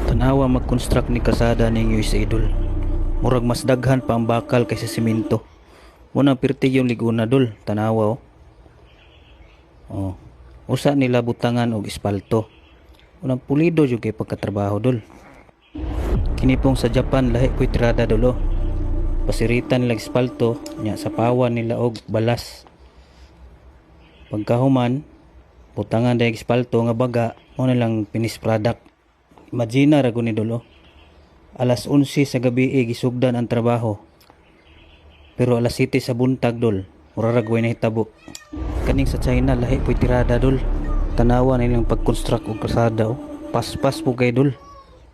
Tanawa mag-construct ni kasada ninyo sa idol. Murag mas daghan pa ang bakal kaysa simento. Muna pirtig yung liguna dol. Tanawa oh. Oh. Usa nila butangan og espalto. Unang pulido jud kay pagkatrabaho dol. Kini pong sa Japan lahi ko'y tirada dolo. Pasiritan nila espalto nya sa pawan nila og balas. Pagkahuman, butangan dayag espalto nga baga mo na lang finished product. Imagina ra guni dolo. Alas 11 sa gabi gisugdan ang trabaho. Pero alas 7 sa buntag dol, murarag way nahitabo. Kaning sa China lahi po'y tirada dol. Tanawa nilang pag-construct og kalsada oh. Paspas po kay dol.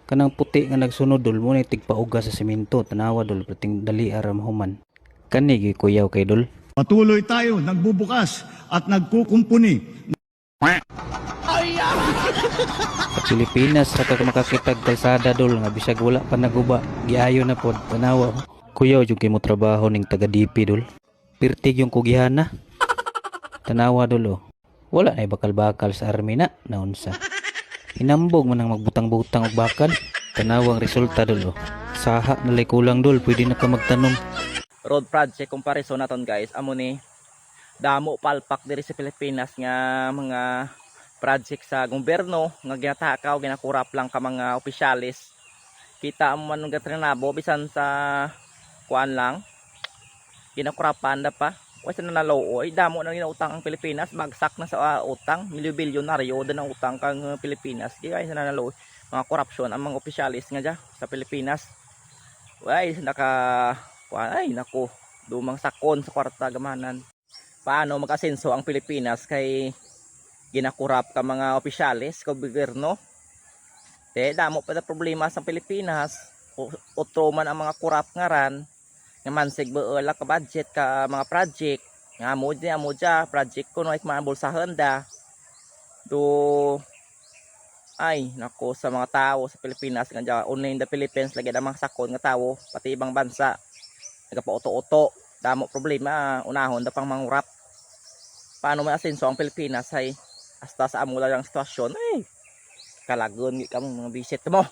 Kanang puti nga nagsunod dol mo na tigpauga sa semento. Tanawa dol pating dali ara mahuman. Kani gi kuyaw kay dol. Patuloy tayo nagbubukas at nagkukumpuni. Sa Pilipinas ra ka makakitag kalsada dol nga bisag wala pa naguba. Giayo na pod. Tanawa oh. Kuyaw jud kay mo trabaho ning taga DP dol. Pirtig yung kugihana. Tanawa dol oh. Wala na bakal-bakal sa army na naunsa. Hinambog man ang magbutang-butang og bakal. Tanawang resulta dol oh. Saha na lay kulang dol, pwede na ka magtanom. Road project comparison naton guys, amo ni damo palpak diri sa Pilipinas nga mga project sa gobyerno nga ginatakaw ginakurap lang ka mga opisyalis. Kita mo man nga trenabo bisan sa kuan lang ginakurapan da pa. Wala na nalooy, damo na ginautang ang Pilipinas, bagsak na sa utang, milyon-bilyonaryo din ang utang kang Pilipinas. Kaya na nalooy, mga korupsyon ang mga opisyalis nga dyan sa Pilipinas. Ay, ay nako, dumang sakon sa kwarta gamanan. Paano mag-asenso ang Pilipinas kay ginakurap ka mga opisyalis, gobyerno? Damo pa na problema sa Pilipinas. Utro man ang mga kurap nga ran. Naman sigbola ka budget ka mga project nga amo dya project ko no ay mabolsahan da do ay nako sa mga tao sa Pilipinas nga dya only in the Philippines lagi na mga sakon nga tao pati ibang bansa nagapauto-uto damo problema unahon da pang mangurap. Paano may asenso ang Pilipinas ay hasta sa amo lang sitwasyon ay kalagon gi kamo mga bisit mo.